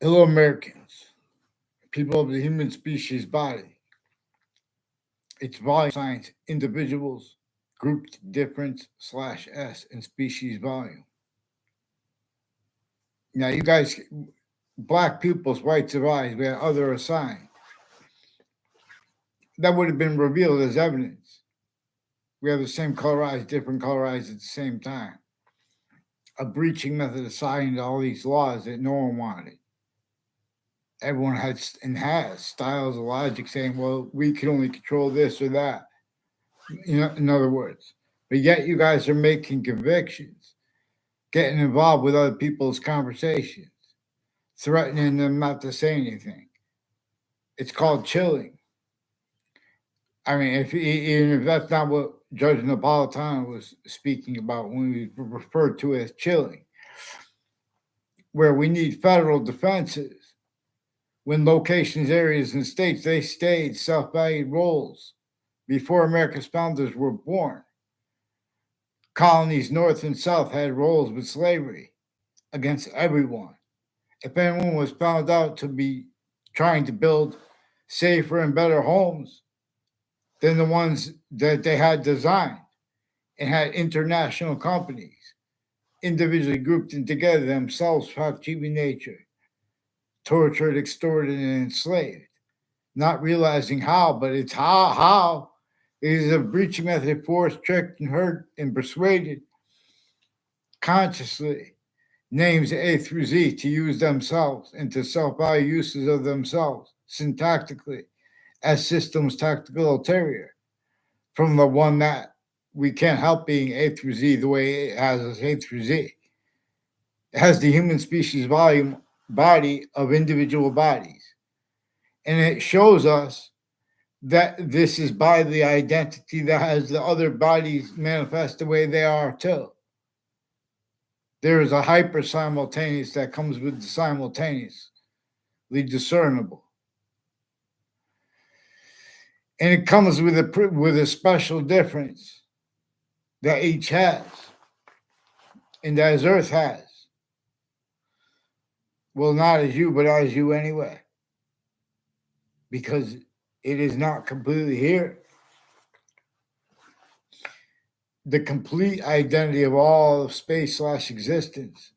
Hello, Americans, people of the human species body. Its volume science individuals grouped difference slash S in species volume. Now, you guys, black pupils, whites of eyes, we had other assigned. That would have been revealed as evidence. We have the same color eyes, different color eyes at the same time. A breaching method assigned all these laws that no one wanted. Everyone has and has styles of logic saying, well, we can only control this or that. In other words, but yet you guys are making convictions, getting involved with other people's conversations, threatening them not to say anything. It's called chilling. I mean, even if that's not what Judge Napolitano was speaking about when we referred to it as chilling, where we need federal defenses when locations, areas, and states they stayed self-valued roles before America's founders were born. Colonies north and south had roles with slavery against everyone. If anyone was found out to be trying to build safer and better homes than the ones that they had designed and had international companies individually grouped and together themselves for achieving nature, tortured, extorted, and enslaved, not realizing how, but it's how. It is a breaching method forced, tricked, and hurt and persuaded consciously names A through Z to use themselves and to self value uses of themselves syntactically as systems tactical ulterior from the one that we can't help being A through Z the way it has us A through Z. It has the human species volume body of individual bodies. And it shows us that this is by the identity that has the other bodies manifest the way they are too. There is a hyper simultaneous that comes with the simultaneously discernible. And it comes with a special difference that each has, and as Earth has. Well, not as you, but as you anyway, because it is not completely here. The complete identity of all of space slash existence,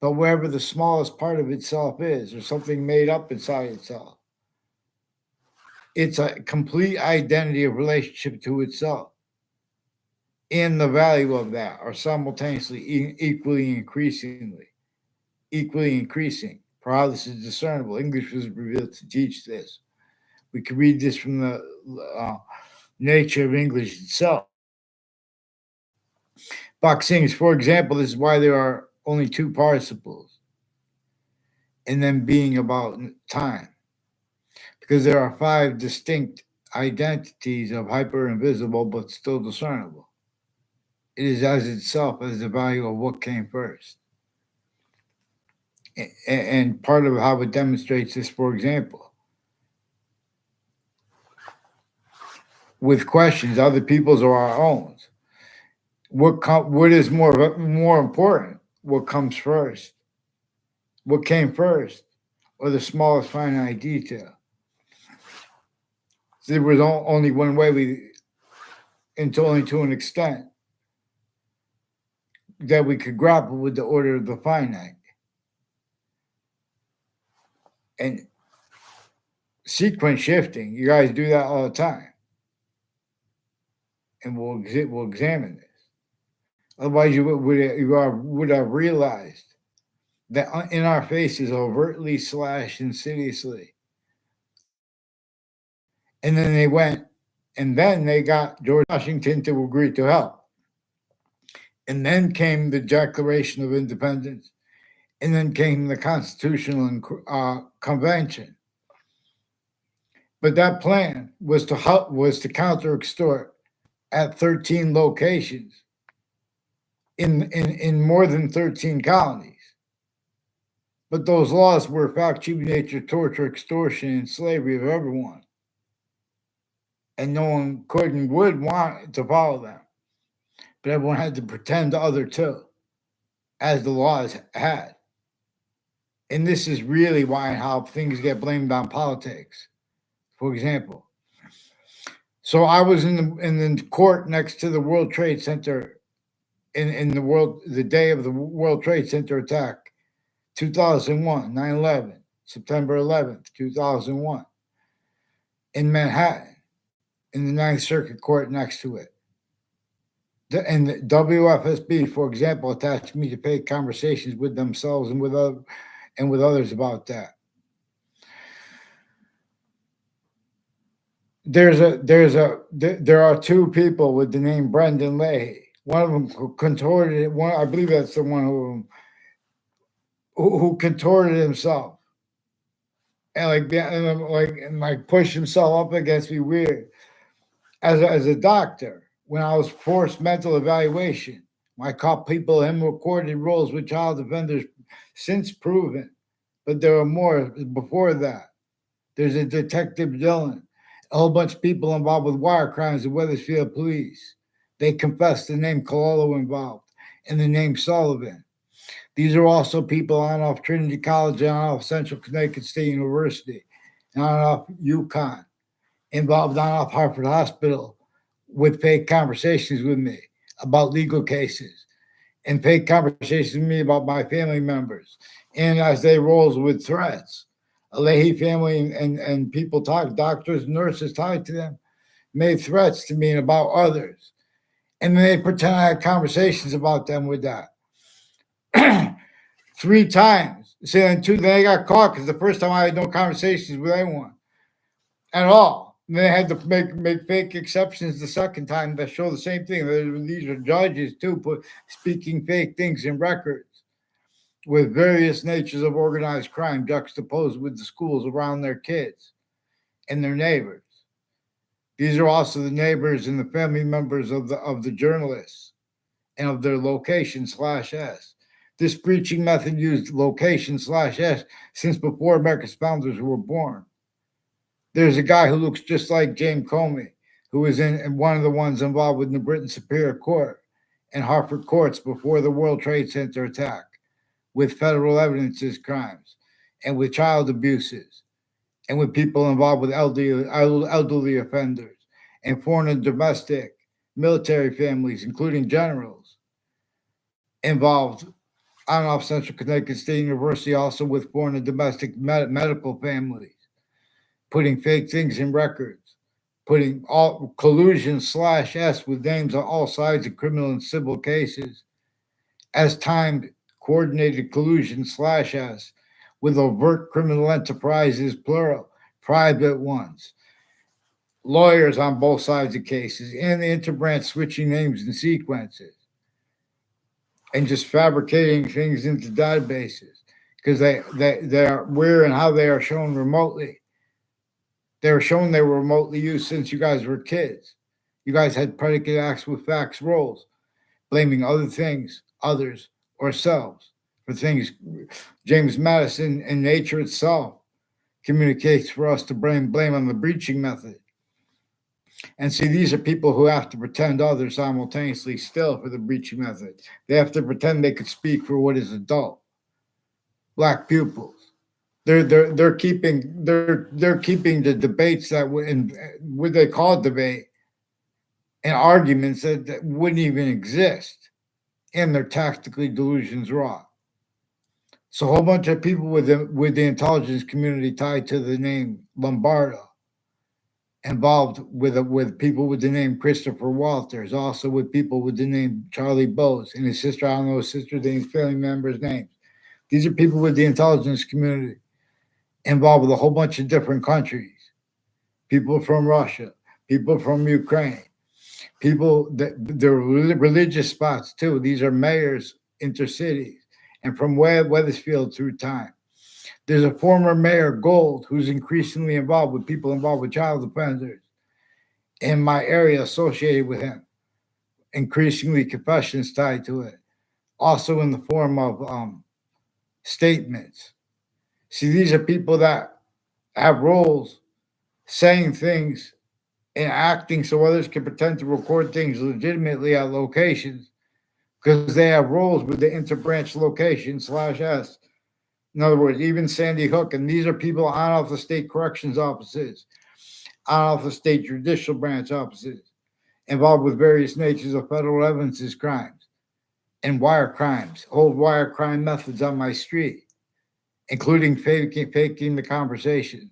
but wherever the smallest part of itself is, or something made up inside itself, it's a complete identity of relationship to itself. And the value of that are simultaneously equally increasing. For how this is discernible, English was revealed to teach this. We can read this from the nature of English itself. Bach sings, for example, this is why there are only two participles, and then being about time, because there are five distinct identities of hyper invisible but still discernible. It is as itself as the value of what came first. And part of how it demonstrates this, for example, with questions, other people's or our own. What is more important? What comes first? What came first, or the smallest finite detail? So there was only one way only to an extent, that we could grapple with the order of the finite. And sequence shifting, you guys do that all the time. And we'll examine this. Otherwise, would have realized that in our faces, overtly slash insidiously. And then they got George Washington to agree to help. And then came the Declaration of Independence, and then came the Constitutional Convention. But that plan was to counter extort at 13 locations in more than 13 colonies. But those laws were in fact cheap nature, torture, extortion, and slavery of everyone. And no one could and would want to follow them. But everyone had to pretend the other too, as the laws had. And this is really why and how things get blamed on politics. For example, so I was in the court next to the World Trade Center in the day of the World Trade Center attack, 2001, 9/11, September 11th, 2001, in Manhattan, in the Ninth Circuit Court next to it. And the WFSB, for example, attached me to pay conversations with themselves and with others about that. There are two people with the name Brendan Leahy. One of them contorted it. One, I believe that's the one who contorted himself and like pushed himself up against me weird. As a doctor, when I was forced mental evaluation, I caught people in recorded roles with child offenders, since proven, but there are more before that. There's a Detective Dillon, a whole bunch of people involved with wire crimes, the Wethersfield Police. They confessed the name Cololo involved and the name Sullivan. These are also people on off Trinity College and on off Central Connecticut State University and on off UConn, involved on off Hartford Hospital with fake conversations with me about legal cases and fake conversations with me about my family members. And as they rolls with threats, a Leahy family and people talk, doctors, nurses tied to them, made threats to me and about others. And then they pretend I had conversations about them with that. 3 times. Saying two, then they got caught because the first time I had no conversations with anyone at all. And they had to make fake exceptions the second time that show the same thing. These are judges too, speaking fake things in records with various natures of organized crime juxtaposed with the schools around their kids and their neighbors. These are also the neighbors and the family members of the journalists and of their location/S. This breaching method used location/S since before America's founders were born. There's a guy who looks just like James Comey, who was in one of the ones involved with the Britain Superior Court and Hartford courts before the World Trade Center attack, with federal evidences crimes and with child abuses and with people involved with elderly offenders and foreign and domestic military families, including generals, involved on off Central Connecticut State University, also with foreign and domestic medical families, putting fake things in records, putting all collusion/S with names on all sides of criminal and civil cases, as timed coordinated collusion/S with overt criminal enterprises, plural, private ones, lawyers on both sides of cases, and the interbranch switching names and sequences, and just fabricating things into databases because they are where and how they are shown remotely. They were shown they were remotely used since you guys were kids. You guys had predicate acts with facts roles, blaming other things, others, or selves for things. James Madison and nature itself communicates for us to blame on the breaching method. And see, these are people who have to pretend others simultaneously still for the breaching method. They have to pretend they could speak for what is adult. Black pupils. They're keeping the debates that would they call it debate and arguments that wouldn't even exist, and their tactically delusions raw. So a whole bunch of people with the intelligence community tied to the name Lombardo, involved with people with the name Christopher Walters, also with people with the name Charlie Bowes and his sister. I don't know his sister's names, family members' names. These are people with the intelligence community involved with a whole bunch of different countries. People from Russia, people from Ukraine, people that they're religious spots too. These are mayors, intercities, and from Wethersfield through time. There's a former mayor, Gold, who's increasingly involved with people involved with child offenders in my area associated with him. Increasingly confessions tied to it, also in the form of statements. See, these are people that have roles saying things and acting so others can pretend to record things legitimately at locations because they have roles with the interbranch location/S In other words, even Sandy Hook, and these are people on off the state corrections offices, on off the state judicial branch offices, involved with various natures of federal evidences crimes and wire crimes, old wire crime methods on my street, including faking the conversations.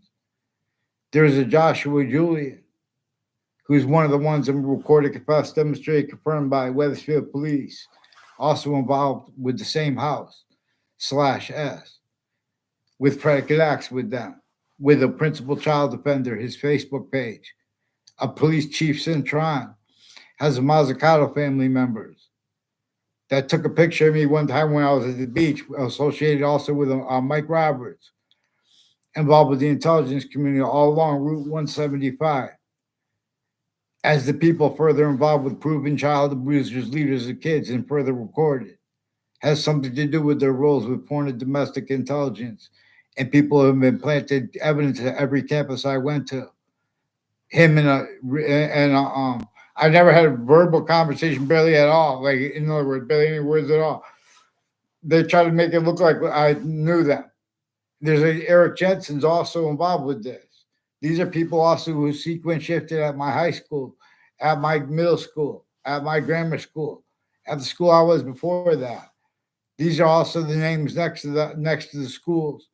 There's a Joshua Julian, who's one of the ones that recorded, confessed, demonstrated, confirmed by Wethersfield police, also involved with the same house, slash S, with predicate acts with them, with a principal child defender, his Facebook page. A police chief, Cintron, has a Mazzucato family members that took a picture of me one time when I was at the beach, associated also with Mike Roberts, involved with the intelligence community all along Route 175. As the people further involved with proven child abusers, leaders of kids, and further recorded, has something to do with their roles with foreign and domestic intelligence, and people have been planted evidence at every campus I went to. Him I never had a verbal conversation, barely at all. Like, in other words, barely any words at all. They try to make it look like I knew them. There's Eric Jensen's also involved with this. These are people also who sequence shifted at my high school, at my middle school, at my grammar school, at the school I was before that. These are also the names next to the schools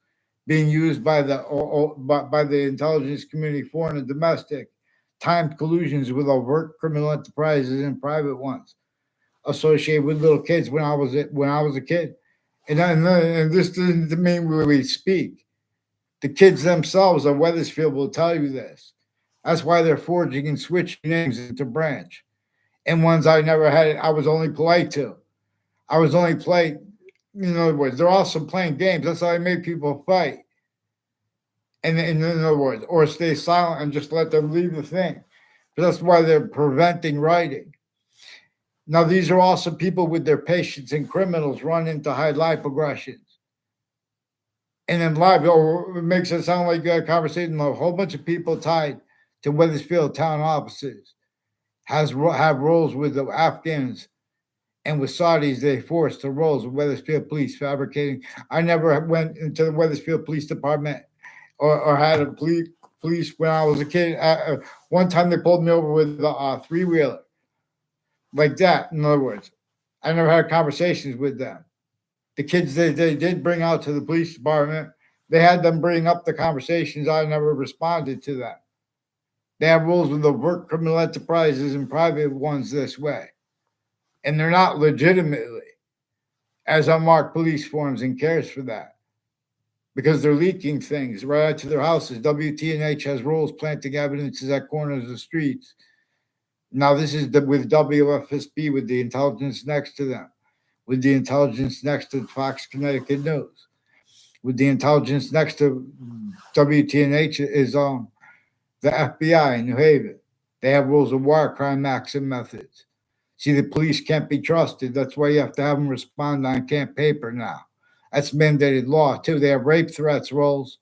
being used by the intelligence community, foreign and domestic, timed collusions with overt criminal enterprises and private ones associated with little kids when I was a kid. And this doesn't mean we speak. The kids themselves of Wethersfield will tell you this. That's why they're forging and switching names into branch. And ones I never had, I was only polite to. I was only polite. In other words, they're also playing games. That's how I make people fight. And in other words, or stay silent and just let them leave the thing. But that's why they're preventing writing. Now, these are also people with their patients and criminals running to hide life aggressions. And then live, it makes it sound like you had a conversation. A whole bunch of people tied to Wethersfield town offices have roles with the Afghans and with Saudis. They forced the roles of Wethersfield police fabricating. I never went into the Wethersfield Police Department or had a police when I was a kid. One time they pulled me over with a three-wheeler like that. In other words, I never had conversations with them. The kids they did bring out to the police department, they had them bring up the conversations. I never responded to that. They have rules with overt criminal enterprises and private ones this way. And they're not legitimately as unmarked police forms and cares for that. Because they're leaking things right out to their houses. WTNH has rules planting evidences at corners of streets. Now this is with WFSB, with the intelligence next to them, with the intelligence next to Fox Connecticut News, with the intelligence next to WTNH is the FBI in New Haven. They have rules of wire crime acts and methods. See, the police can't be trusted. That's why you have to have them respond on camp paper now. That's mandated law too. They have rape threats roles,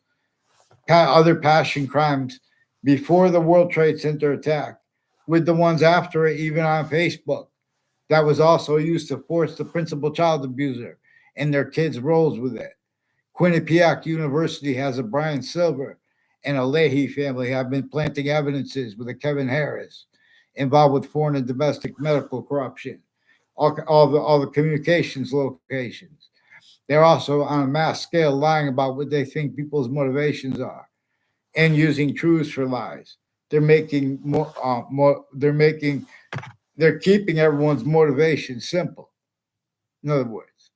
other passion crimes before the World Trade Center attack, with the ones after it, even on Facebook. That was also used to force the principal child abuser and their kids' roles with it. Quinnipiac University has a Brian Silver and a Leahy family have been planting evidences with a Kevin Harris involved with foreign and domestic medical corruption, all the communications locations. They're also on a mass scale lying about what they think people's motivations are and using truths for lies. They're making they're keeping everyone's motivation simple. In other words,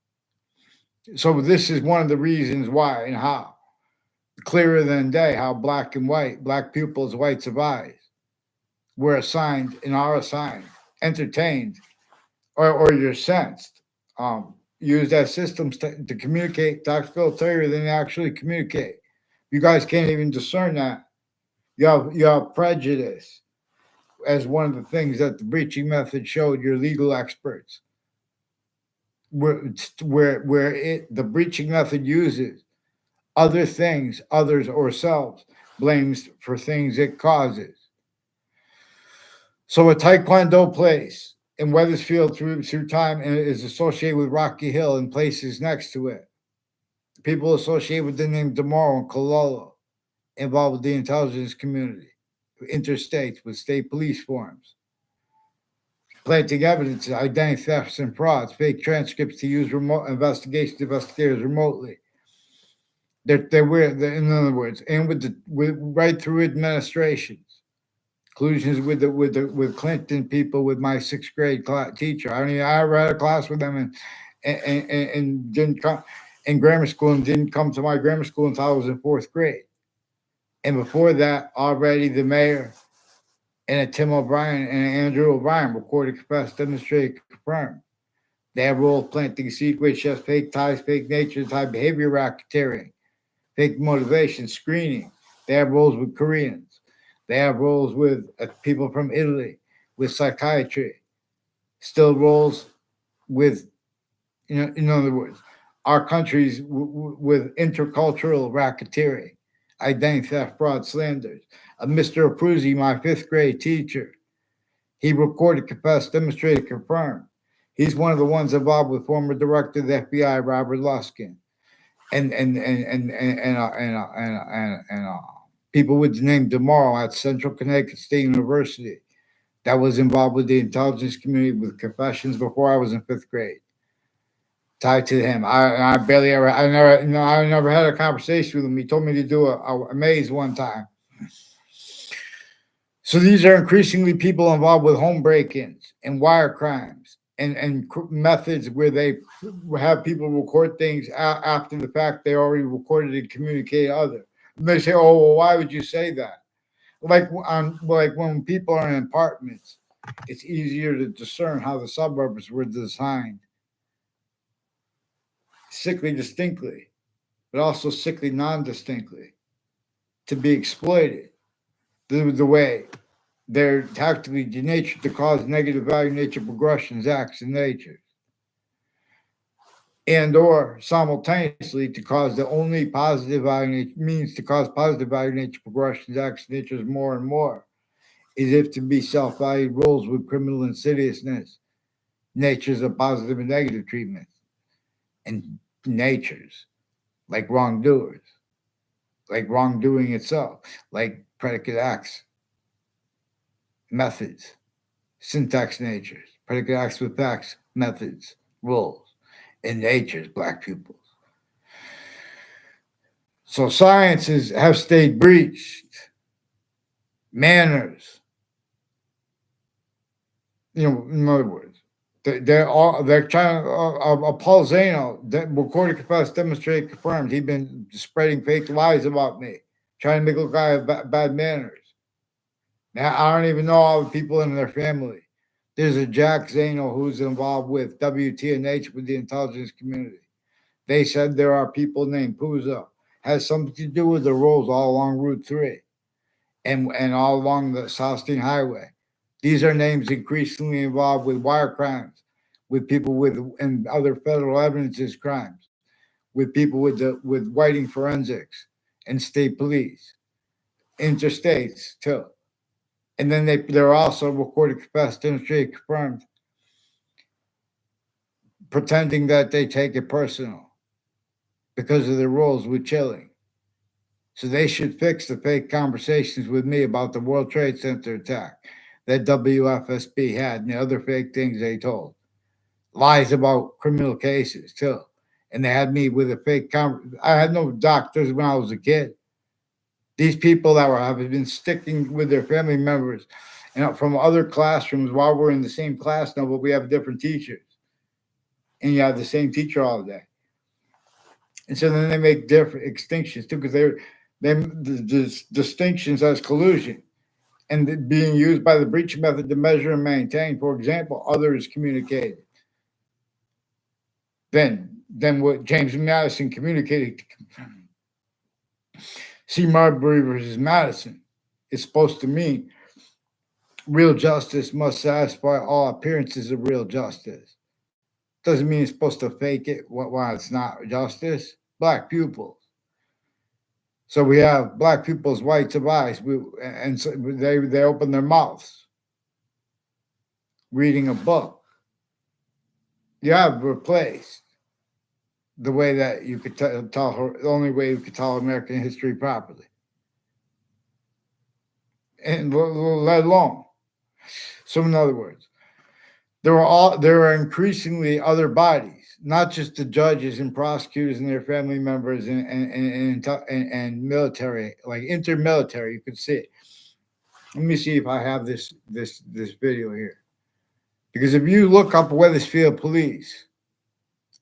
so this is one of the reasons why and how clearer than day how black and white, black pupils, whites of eyes were assigned and are assigned, entertained, or you're sensed, used as systems to communicate tactical terror than they actually communicate. You guys can't even discern that. You have prejudice as one of the things that the breaching method showed your legal experts. The breaching method uses other things, others or selves, blames for things it causes. So a Taekwondo place in Wethersfield through time and is associated with Rocky Hill and places next to it. People associated with the name DeMauro and Cololo, involved with the intelligence community, interstates with state police forms, planting evidence of identity thefts and frauds, fake transcripts to use remote investigators remotely. In other words, and with right through administrations, collusions with Clinton people, with my sixth grade teacher. I read a class with them and didn't come in grammar school and didn't come to my grammar school until I was in fourth grade. And before that, already the mayor and a Tim O'Brien and Andrew O'Brien recorded, confessed, demonstrated, confirmed. They have roles planting secrets, just fake ties, fake nature, type behavior, racketeering, fake motivation, screening. They have roles with Koreans. They have roles with people from Italy, with psychiatry. Still roles with, in other words, our countries with intercultural racketeering, identity theft, fraud, slanders. Mr. Abruzzi, my fifth grade teacher, he recorded, confessed, demonstrated, confirmed. He's one of the ones involved with former director of the FBI, Robert Luskin, and people with the name DeMauro at Central Connecticut State University that was involved with the intelligence community with confessions before I was in fifth grade. Tied to him, I barely ever, I never had a conversation with him. He told me to do a maze one time. So these are increasingly people involved with home break-ins and wire crimes and methods where they have people record things after the fact. They already recorded and communicated other. And they say, "Oh, well, why would you say that?" Like when people are in apartments, it's easier to discern how the suburbs were designed, sickly distinctly, but also sickly non-distinctly, to be exploited. The way they're tactically denatured to cause negative value nature progressions, acts, and nature, and or simultaneously to cause the only positive value nature means to cause positive value nature progressions, acts, and natures more and more, as if to be self-valued roles with criminal insidiousness, natures of positive and negative treatment, and natures like wrongdoers, like wrongdoing itself, like predicate acts, methods, syntax natures, predicate acts with facts, methods, rules, and natures, black pupils. So sciences have stayed breached. Manners, in other words, they're trying Paul Zano, recorded, confessed, demonstrated, confirmed. He'd been spreading fake lies about me, trying to make it look like I have bad manners. Now I don't even know all the people in their family. There's a Jack Zano who's involved with WTNH with the intelligence community. They said there are people named Puzo. Has something to do with the roads all along Route 3 and all along the South Steen Highway. These are names increasingly involved with wire crimes, with people with and other federal evidences crimes, with people with whiting forensics and state police, interstates too. And then they're also recorded, confessed, demonstrated, confirmed, pretending that they take it personal because of their roles with chilling. So they should fix the fake conversations with me about the World Trade Center attack that WFSB had and the other fake things they told. Lies about criminal cases too. And they had me with a fake I had no doctors when I was a kid. These people that have been sticking with their family members from other classrooms while we're in the same class now, but we have different teachers. And you have the same teacher all day. And so then they make different extinctions too, because the distinctions as collusion and being used by the breach method to measure and maintain, for example, others communicated than what James Madison communicated. C. Marbury versus Madison is supposed to mean real justice must satisfy all appearances of real justice. Doesn't mean it's supposed to fake it while it's not justice. Black pupils. So we have black pupils' whites of eyes, and so they open their mouths reading a book. You have replaced the way that you could tell her, the only way you could tell American history properly, and let alone. So, in other words, there are increasingly other bodies, not just the judges and prosecutors and their family members and military, like intermilitary. You could see it. Let me see if I have this video here, because if you look up Weathersfield police,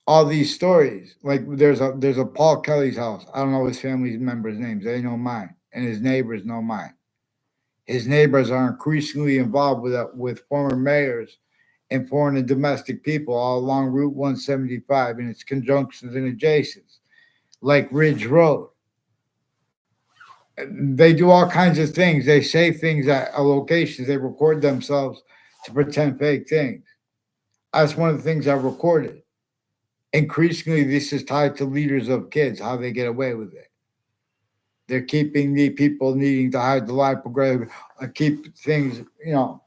all these stories, like there's a Paul Kelly's house. I don't know his family members' names. They know mine, and his neighbors know mine. His neighbors are increasingly involved with former mayors and foreign and domestic people all along Route 175 and its conjunctions and adjacents, like Ridge Road. They do all kinds of things. They say things at locations. They record themselves to pretend fake things. That's one of the things I recorded. Increasingly, this is tied to leaders of kids, how they get away with it. They're keeping the people needing to hide the lie, keep things,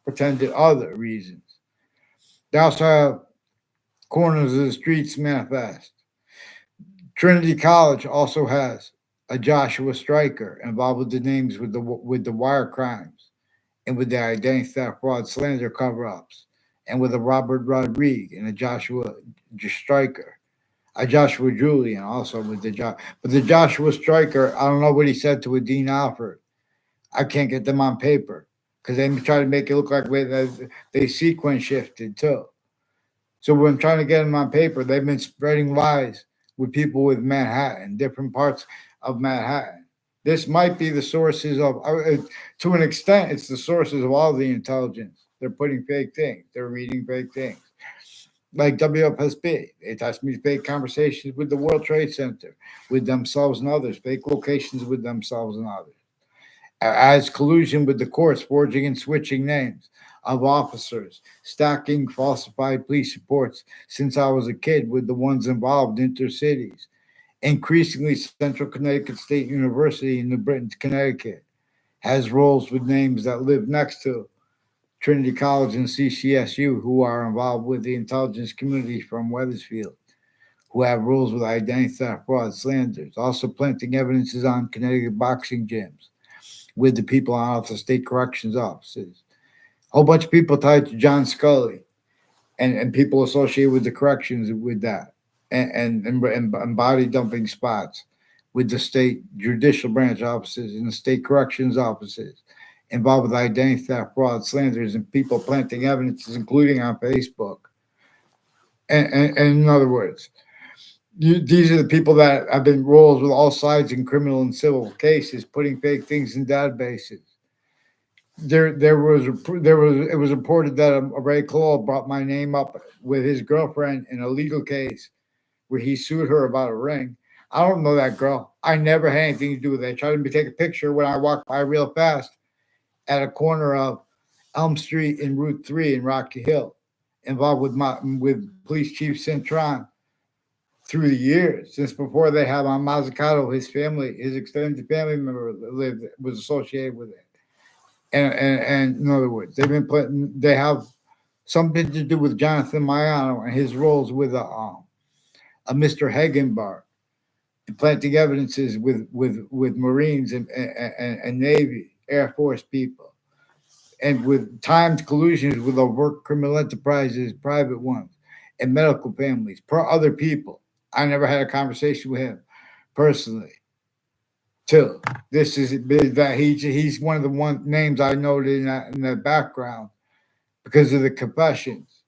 pretended other reasons. They also have Corners of the Streets manifest. Trinity College also has a Joshua Stryker involved with the names with the wire crimes and with the identity theft, fraud, slander cover-ups, and with a Robert Rodriguez and a Joshua Stryker, a Joshua Julian also with but the Joshua Stryker, I don't know what he said to a Dean Alford. I can't get them on paper because they try to make it look like they sequence shifted too. So when I'm trying to get them on paper, they've been spreading lies with people with Manhattan, different parts of Manhattan. This might be the sources of, to an extent, it's the sources of all the intelligence. They're putting fake things. They're reading fake things. Like WFSB, they touched me fake conversations with the World Trade Center, with themselves and others, fake locations with themselves and others. As collusion with the courts, forging and switching names of officers, stacking falsified police reports since I was a kid with the ones involved intercities. Increasingly, Central Connecticut State University in New Britain, Connecticut, has roles with names that live next to Trinity College and CCSU who are involved with the intelligence community from Weathersfield, who have rules with identity theft, fraud, slanders, also planting evidences on Connecticut boxing gyms with the people on the state corrections offices. A whole bunch of people tied to John Scully and people associated with the corrections with that and body dumping spots with the state judicial branch offices and the state corrections offices involved with identity theft, fraud, slanders, and people planting evidences, including on Facebook. And in other words, these are the people that have been roles with all sides in criminal and civil cases, putting fake things in databases. It was reported that Ray Cole brought my name up with his girlfriend in a legal case where he sued her about a ring. I don't know that girl. I never had anything to do with it. I tried to take a picture when I walked by real fast at a corner of Elm Street and Route 3 in Rocky Hill, involved with Police Chief Cintron through the years, since before they have on Mazzucato, his extended family member was associated with it. And in other words, they have something to do with Jonathan Maiano and his roles with a Mr. Hagenbar, planting evidences with Marines and Navy, Air Force people, and with timed collusions with overt criminal enterprises, private ones, and medical families, per other people. I never had a conversation with him personally. Too. This is that he's one of the names I noted in the background because of the confessions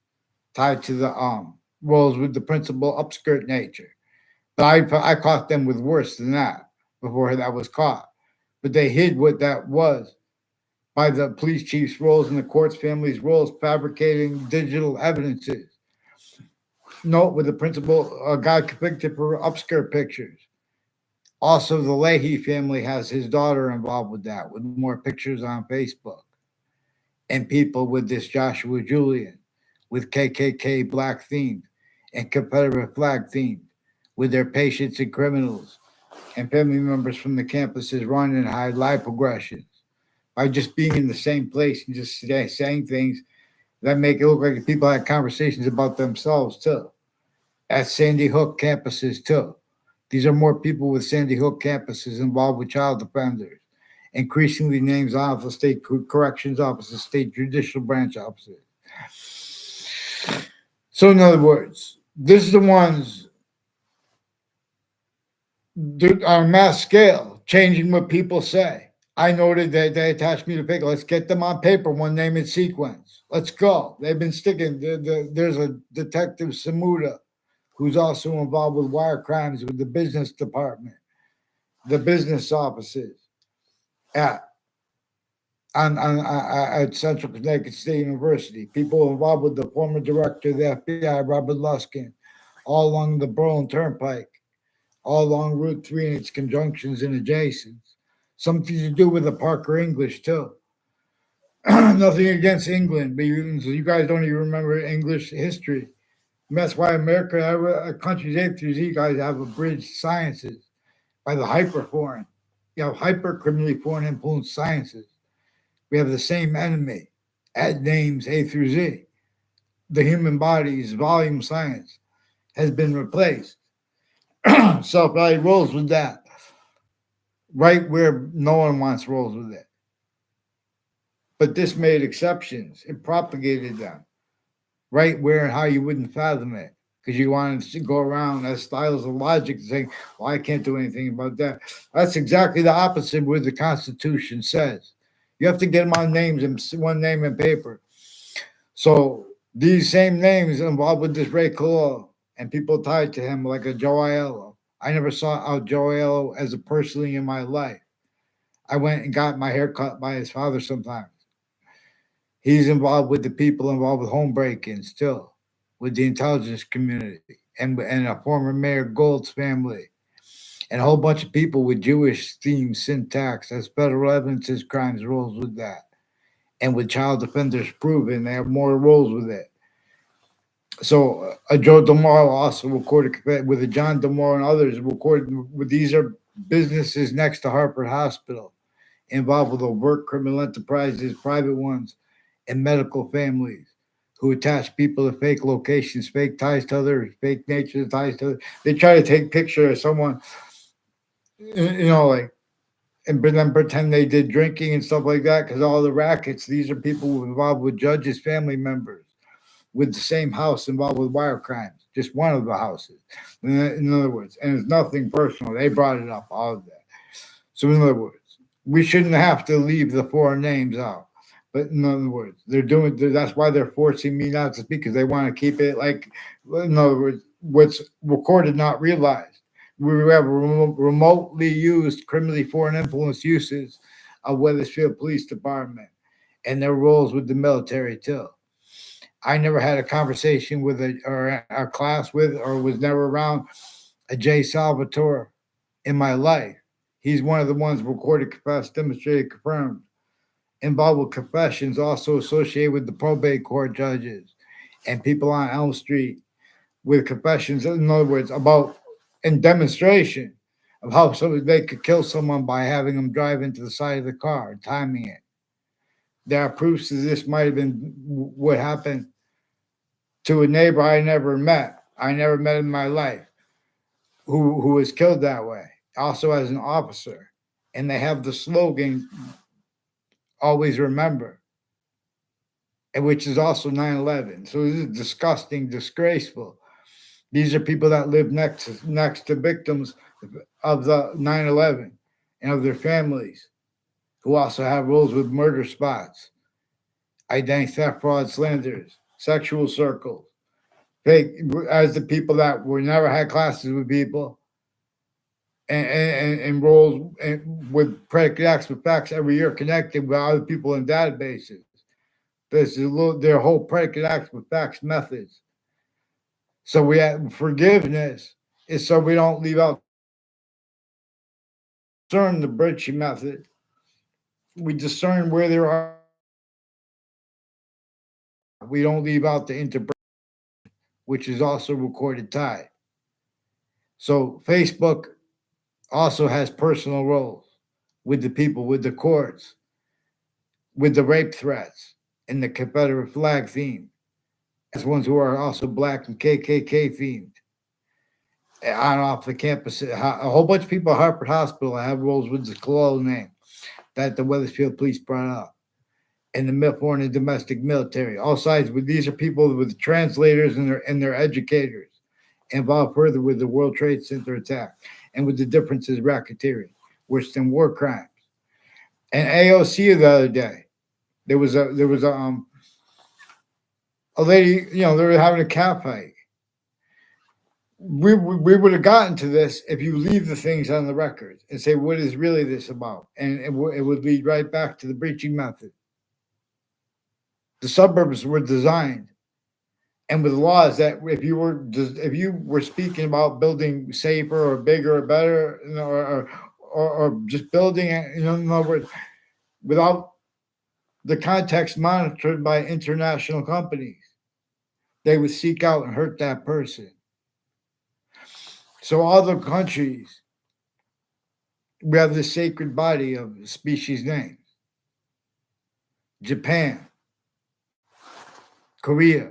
tied to the roles with the principal upskirt nature. But I caught them with worse than that before that was caught. But they hid what that was by the police chief's roles and the court's family's roles fabricating digital evidences. Note with the principal, a guy convicted for upskirt pictures. Also, the Leahy family has his daughter involved with that, with more pictures on Facebook. And people with this Joshua Julian, with KKK black themed and Confederate flag themed, with their patients and criminals and family members from the campuses run and hide live progressions by just being in the same place and just saying things that make it look like people had conversations about themselves too. at Sandy Hook campuses too. These are more people with Sandy Hook campuses involved with child offenders. Increasingly names off of state corrections offices, state judicial branch offices. So, in other words, this is the ones on a mass scale changing what people say. I noted that they attached me to paper. Let's get them on paper, one name and sequence. Let's go. They've been sticking. There's a detective Samuda who's also involved with wire crimes with the business department, the business offices at at Central Connecticut State University. People involved with the former director of the FBI, Robert Luskin, all along the Berlin Turnpike, all along Route 3 and its conjunctions and adjacents. Something to do with the Parker English, too. Nothing against England, but you guys don't even remember English history. And that's why America, countries A through Z, guys have abridged sciences by the hyperforeign. You have hyper criminally foreign influenced sciences. We have the same enemy at names A through Z. The human body's volume science has been replaced. Self value rolls with that, right where no one wants rolls with it. But this made exceptions. It propagated them right where and how you wouldn't fathom it because you wanted to go around as styles of logic saying, well, I can't do anything about that. That's exactly the opposite of what the Constitution says. You have to get them on names and one name and paper. So these same names involved with this Ray Collo and people tied to him like a Joe Aiello. I never saw Joe Aiello as a personally in my life. I went and got my hair cut by his father sometimes. He's involved with the people involved with home break-ins still, with the intelligence community, and a former Mayor Gold's family, and a whole bunch of people with Jewish themed syntax as federal evidence as crimes rolls with that. And with child offenders proven, they have more roles with it. So Joe DeMauro also recorded with a John DeMauro and others recorded with these are businesses next to Hartford Hospital involved with overt criminal enterprises, private ones, and medical families who attach people to fake locations, fake ties to others, fake nature ties to others. They try to take picture of someone, like, and then pretend they did drinking and stuff like that because all the rackets, these are people involved with judges, family members, with the same house involved with wire crimes, just one of the houses. In other words, and it's nothing personal. They brought it up, all of that. So, in other words, we shouldn't have to leave the foreign names out. But in other words, that's why they're forcing me not to speak because they want to keep it like, in other words, what's recorded, not realized. We have remotely used criminally foreign influence uses of Weathersfield Police Department and their roles with the military too. I never had a conversation with a class with or was never around a Jay Salvatore in my life. He's one of the ones recorded, confessed, demonstrated, confirmed, involved with confessions also associated with the probate court judges and people on Elm Street with confessions, in other words, about in demonstration of how they could kill someone by having them drive into the side of the car, timing it. There are proofs that this might have been what happened to a neighbor I never met. I never met in my life who was killed that way, also as an officer. And they have the slogan, always remember, and which is also 9/11. So this is disgusting, disgraceful. These are people that live next to victims of the 9/11 and of their families who also have roles with murder spots, identity theft, fraud, slanders, sexual circles, fake as the people that were never had classes with people and roles with predicate acts with facts every year connected with other people in databases. This is their whole predicate acts with facts methods. So we have forgiveness is so we don't leave out discern the Bridge method. We discern where there are. We don't leave out the interpretation, which is also recorded tie. So Facebook also has personal roles with the people, with the courts, with the rape threats, and the Confederate flag theme, as ones who are also black and KKK themed. on off the campus. A whole bunch of people at Hartford Hospital have Rosewood's Colonial name that the Wethersfield police brought up. And the foreign and domestic military. All sides with these are people with translators and their educators involved further with the World Trade Center attack and with the differences racketeering, worse than war crimes. And AOC the other day, there was a lady, they were having a cat fight. We would have gotten to this if you leave the things on the record and say, what is really this about? And it would lead right back to the breaching method. The suburbs were designed and with laws that if you were speaking about building safer or bigger or better, or just building it, in other words, without the context monitored by international companies, they would seek out and hurt that person. So other countries, we have the sacred body of species names. Japan, Korea.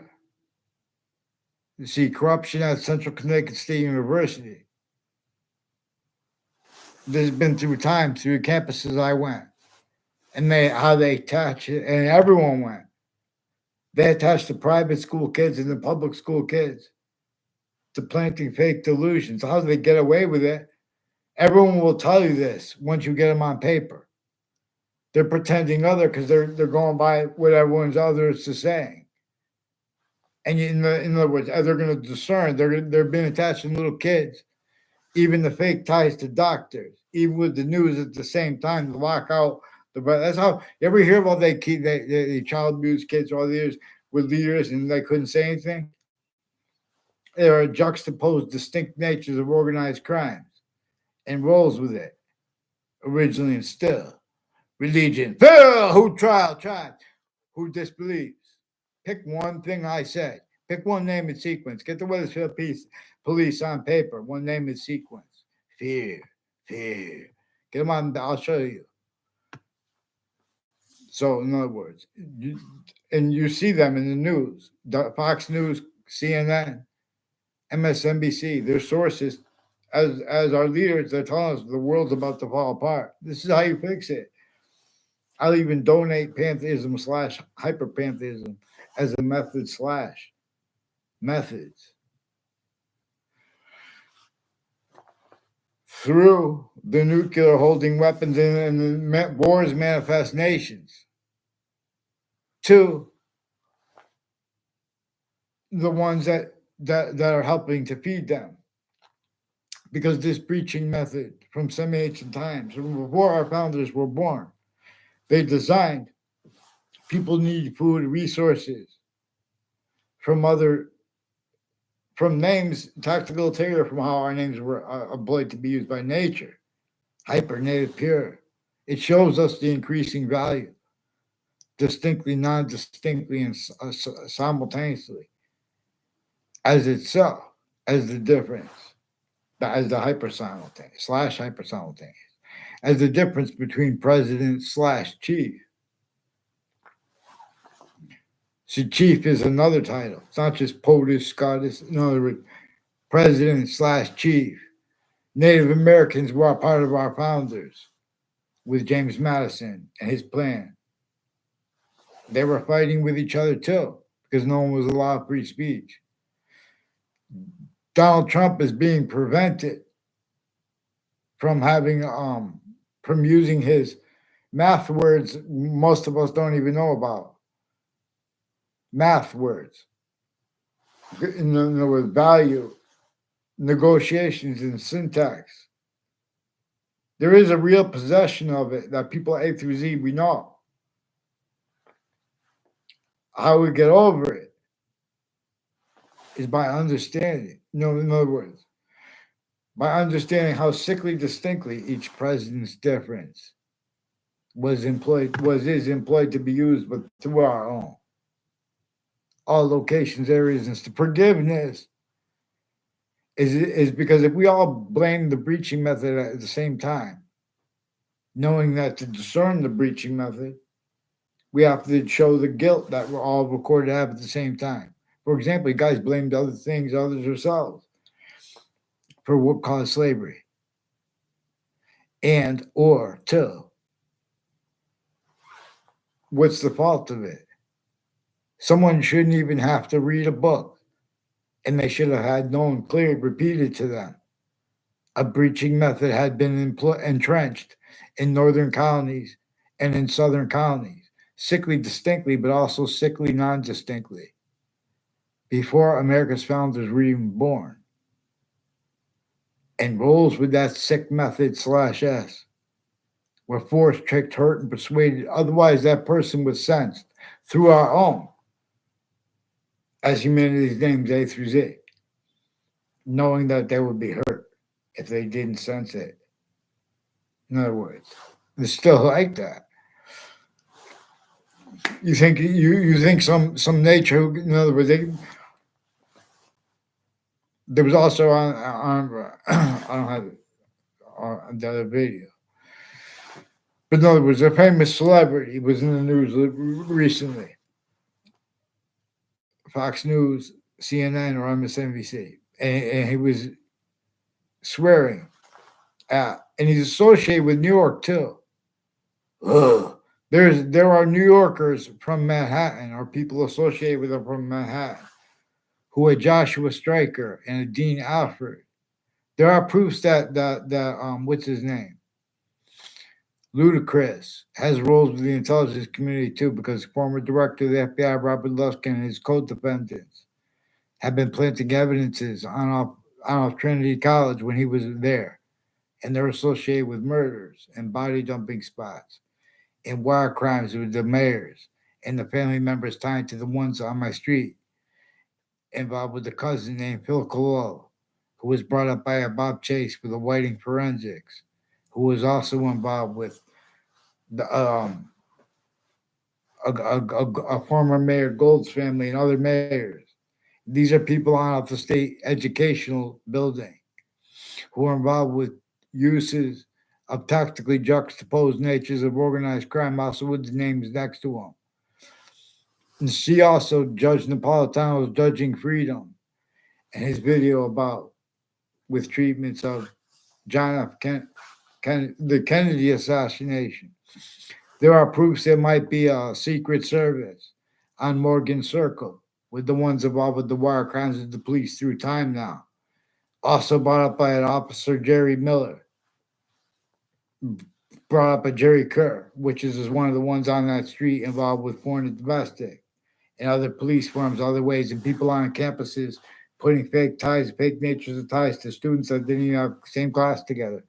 You see corruption at Central Connecticut State University. There's been through campuses I went, and how they attach it, and everyone went. They attached the private school kids and the public school kids to planting fake delusions. How do they get away with it? Everyone will tell you this once you get them on paper. They're pretending other because they're going by what everyone's others is saying. And in other words, they're going to discern. They're being attached to little kids, even the fake ties to doctors, even with the news at the same time to lock out. That's how you ever hear about they child abuse kids all the years with leaders and they couldn't say anything. There are juxtaposed distinct natures of organized crimes and rolls with it, originally and still. Religion, who trial, who disbelieves. Pick one thing I said. Pick one name and sequence. Get the Wethersfield police on paper. One name and sequence. Fear. Get them on. I'll show you. So, in other words, you see them in the news. Fox News, CNN, MSNBC. Their sources, as our leaders, they're telling us the world's about to fall apart. This is how you fix it. I'll even donate pantheism / hyperpantheism as a method / methods. Through the nuclear holding weapons and the wars manifest nations. To the ones that are helping to feed them. Because this breaching method from some ancient times, from before our founders were born, they designed people need food, resources from names, tactical tailor from how our names were employed to be used by nature. Hyper, native, pure. It shows us the increasing value, distinctly, non-distinctly, and simultaneously, as itself, as the difference, as the hyper-simultaneous, / hyper-simultaneous, as the difference between president / chief. See, chief is another title. It's not just POTUS, SCOTUS. In other words, president / chief. Native Americans were part of our founders with James Madison and his plan. They were fighting with each other too because no one was allowed free speech. Donald Trump is being prevented from having from using his math words most of us don't even know about. Math words. In other words, value, negotiations, and syntax. There is a real possession of it that people A through Z, we know. How we get over it is by understanding. In other words, by understanding how sickly distinctly each president's difference is employed to be used, but through our own. All locations, areas, and forgiveness is because if we all blame the breaching method at the same time, knowing that to discern the breaching method, we have to show the guilt that we're all recorded to have at the same time. For example, you guys blamed other things, others yourselves. for what caused slavery. And or two, what's the fault of it? Someone shouldn't even have to read a book, and they should have had known clearly repeated to them. A breaching method had been entrenched in northern colonies and in southern colonies, sickly distinctly, but also sickly non distinctly, before America's founders were even born. And rules with that sick method slash S were forced, tricked, hurt, and persuaded. Otherwise, that person was sensed through our own as humanity's names A through Z, knowing that they would be hurt if they didn't sense it. In other words, it's still like that. You think some nature, in other words, there was also on I don't have it on the other video, but in other words, a famous celebrity was in the news recently, Fox News, CNN, or MSNBC, and he was swearing at, and he's associated with New York too. Ugh. There are New Yorkers from Manhattan, or people associated with them from Manhattan, who are Joshua Stryker and a Dean Alford. There are proofs that what's his name? Ludacris has roles with the intelligence community too, because former director of the FBI, Robert Luskin, and his co-defendants have been planting evidences on off Trinity College when he was there, and they're associated with murders and body dumping spots and wire crimes with the mayors and the family members tied to the ones on my street, involved with the cousin named Phil Collo, who was brought up by a Bob Chase with the Whiting Forensics, who was also involved with the a former Mayor Gold's family and other mayors. These are people on off the state educational building who are involved with uses of tactically juxtaposed natures of organized crime, also with the names next to them. And see also Judge Napolitano's Judging Freedom and his video about with treatments of John F. the Kennedy assassination. There are proofs there might be a Secret Service on Morgan Circle with the ones involved with the wire crimes of the police through time now. Also brought up by an officer, Jerry Miller. Brought up by Jerry Kerr, which is one of the ones on that street involved with foreign and domestic and other police forms, other ways, and people on campuses putting fake ties, fake natures of ties to students that didn't even have the same class together.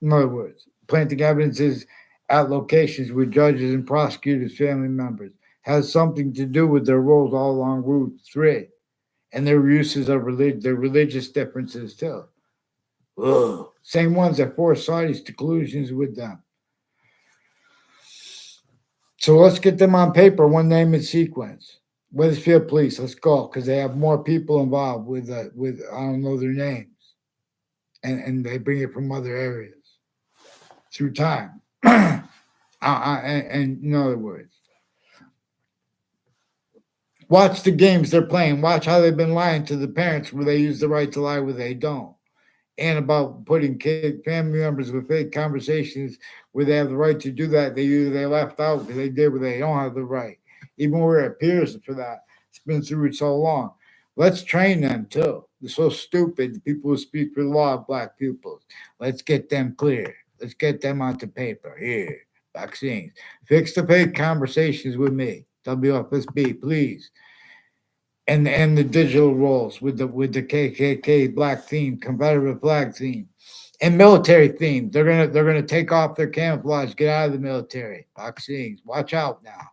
In other words, planting evidences at locations with judges and prosecutors' family members has something to do with their roles all along Route 3 and their uses of their religious differences too. Ugh. Same ones that force Saudis to collusions with them. So let's get them on paper, one name and sequence. Wethersfield Police, let's go, because they have more people involved with I don't know their names, and they bring it from other areas through time. And in other words, watch the games they're playing. Watch how they've been lying to the parents where they use the right to lie where they don't. And about putting family members with fake conversations where they have the right to do that. They left out because they did where they don't have the right. Even where it appears for that. It's been through it so long. Let's train them too. They're so stupid, the people who speak for the law of black pupils. Let's get them clear. Let's get them onto paper. Here, vaccines. Fix the fake conversations with me. WFSB, please. And the digital roles with the KKK black theme, Confederate flag theme, and military theme. They're gonna take off their camouflage, get out of the military. Vaccines. Watch out now.